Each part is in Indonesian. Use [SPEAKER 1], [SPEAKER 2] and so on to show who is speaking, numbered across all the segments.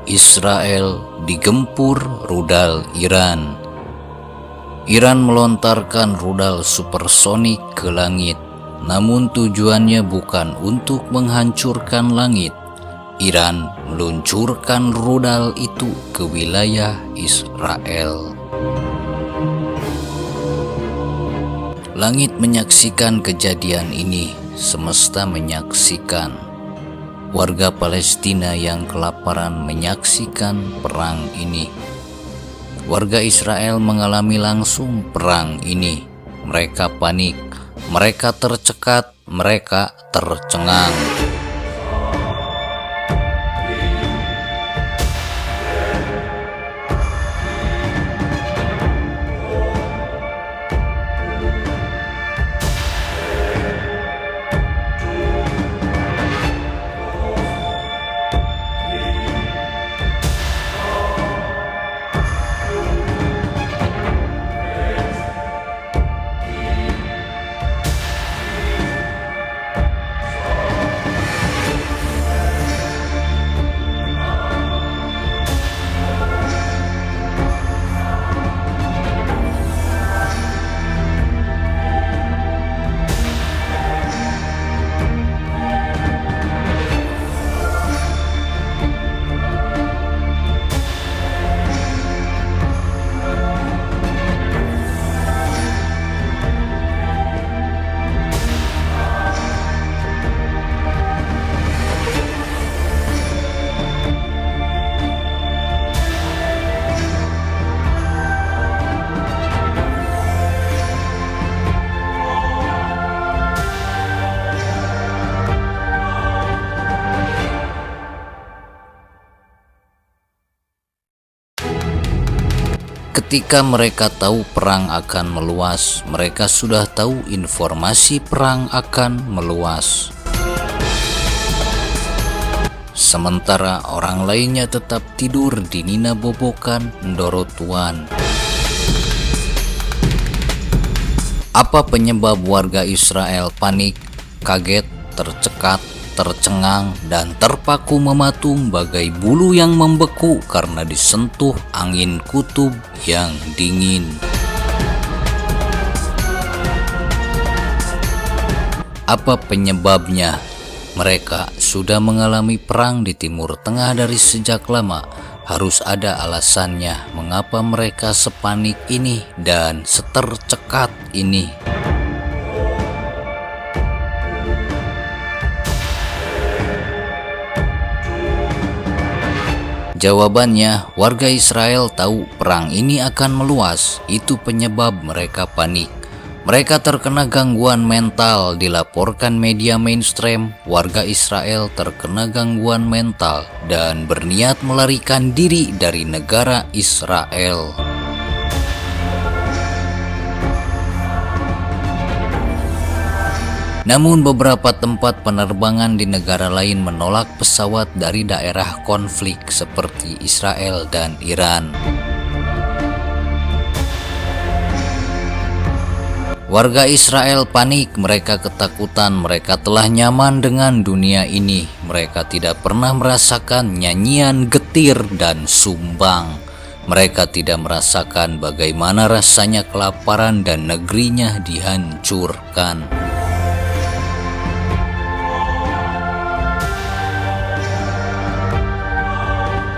[SPEAKER 1] Israel digempur rudal Iran. Iran melontarkan rudal supersonik ke langit, namun tujuannya bukan untuk menghancurkan langit. Iran meluncurkan rudal itu ke wilayah Israel. Langit menyaksikan kejadian ini, semesta menyaksikan. Warga Palestina yang kelaparan menyaksikan perang ini. Warga Israel mengalami langsung perang ini. Mereka panik, mereka tercekat, mereka tercengang. Ketika mereka tahu perang akan meluas, mereka sudah tahu informasi perang akan meluas. Sementara orang lainnya tetap tidur di Nina Bobokan, Ndorotuan. Apa penyebab warga Israel panik, kaget, tercekat, tercengang, dan terpaku mematung bagai bulu yang membeku karena disentuh angin kutub yang dingin? Apa penyebabnya? Mereka sudah mengalami perang di Timur Tengah dari sejak lama. Harus ada alasannya mengapa mereka sepanik ini dan setercekat ini. Jawabannya, warga Israel tahu perang ini akan meluas. Itu penyebab mereka panik. Mereka terkena gangguan mental, dilaporkan media mainstream. Warga Israel terkena gangguan mental dan berniat melarikan diri dari negara Israel. Namun beberapa tempat penerbangan di negara lain menolak pesawat dari daerah konflik seperti Israel dan Iran. Warga Israel panik, mereka ketakutan, mereka telah nyaman dengan dunia ini. Mereka tidak pernah merasakan nyanyian getir dan sumbang. Mereka tidak merasakan bagaimana rasanya kelaparan dan negerinya dihancurkan.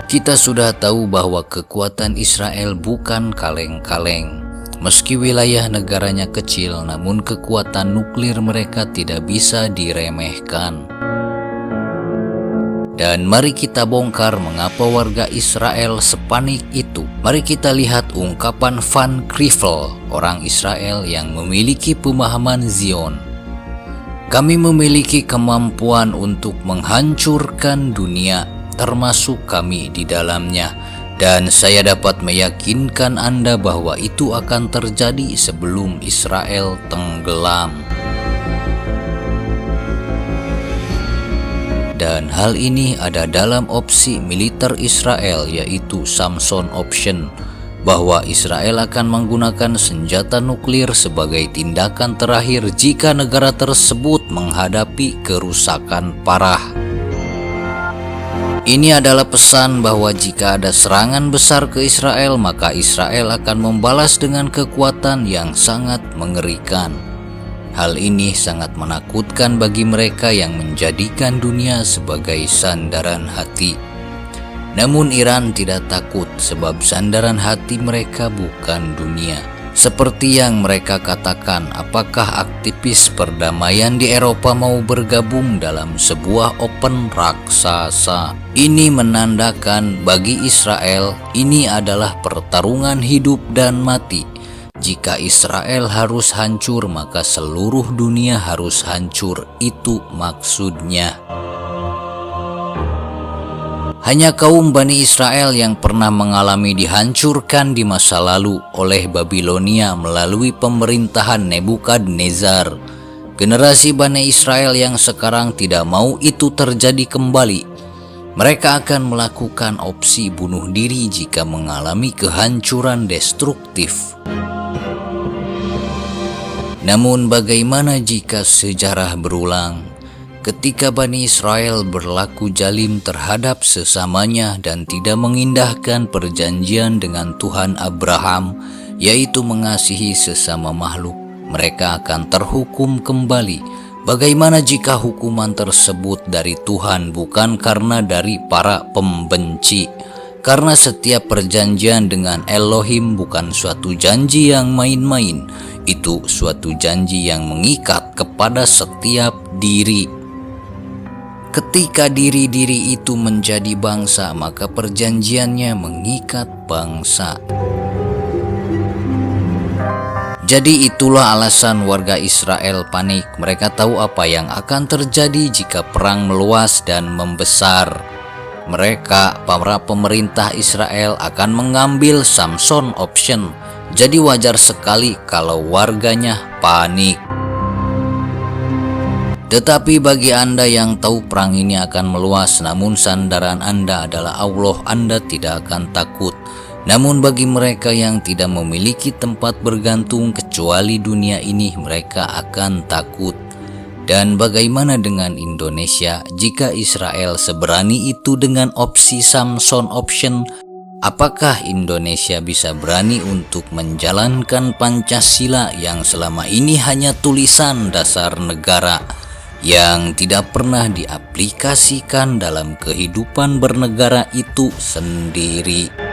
[SPEAKER 1] Kita sudah tahu bahwa kekuatan Israel bukan kaleng-kaleng. Meski wilayah negaranya kecil, namun kekuatan nuklir mereka tidak bisa diremehkan. Dan mari kita bongkar mengapa warga Israel sepanik itu. Mari kita lihat ungkapan Van Krivel, orang Israel yang memiliki pemahaman Zion. Kami memiliki kemampuan untuk menghancurkan dunia, termasuk kami di dalamnya, dan saya dapat meyakinkan Anda bahwa itu akan terjadi sebelum Israel tenggelam. Dan hal ini ada dalam opsi militer Israel, yaitu Samson Option, bahwa Israel akan menggunakan senjata nuklir sebagai tindakan terakhir jika negara tersebut menghadapi kerusakan parah. Ini adalah pesan bahwa jika ada serangan besar ke Israel, maka Israel akan membalas dengan kekuatan yang sangat mengerikan. Hal ini sangat menakutkan bagi mereka yang menjadikan dunia sebagai sandaran hati. Namun Iran tidak takut sebab sandaran hati mereka bukan dunia. Seperti yang mereka katakan, apakah aktivis perdamaian di Eropa mau bergabung dalam sebuah open raksasa? Ini menandakan bagi Israel ini adalah pertarungan hidup dan mati. Jika Israel harus hancur, maka seluruh dunia harus hancur. Itu maksudnya. Hanya kaum Bani Israel yang pernah mengalami dihancurkan di masa lalu oleh Babilonia melalui pemerintahan Nebukadnezar. Generasi Bani Israel yang sekarang tidak mau itu terjadi kembali. Mereka akan melakukan opsi bunuh diri jika mengalami kehancuran destruktif. Namun bagaimana jika sejarah berulang? Ketika Bani Israel berlaku jalim terhadap sesamanya dan tidak mengindahkan perjanjian dengan Tuhan Abraham, yaitu mengasihi sesama makhluk, mereka akan terhukum kembali. Bagaimana jika hukuman tersebut dari Tuhan bukan karena dari para pembenci? Karena setiap perjanjian dengan Elohim bukan suatu janji yang main-main, itu suatu janji yang mengikat kepada setiap diri. Ketika diri-diri itu menjadi bangsa, maka perjanjiannya mengikat bangsa. Jadi itulah alasan warga Israel panik. Mereka tahu apa yang akan terjadi jika perang meluas dan membesar. Mereka, para pemerintah Israel, akan mengambil Samson option. Jadi wajar sekali kalau warganya panik. Tetapi bagi Anda yang tahu perang ini akan meluas, namun sandaran Anda adalah Allah, Anda tidak akan takut. Namun bagi mereka yang tidak memiliki tempat bergantung kecuali dunia ini, mereka akan takut. Dan bagaimana dengan Indonesia? Jika Israel seberani itu dengan opsi Samson option, apakah Indonesia bisa berani untuk menjalankan Pancasila yang selama ini hanya tulisan dasar negara yang tidak pernah diaplikasikan dalam kehidupan bernegara itu sendiri?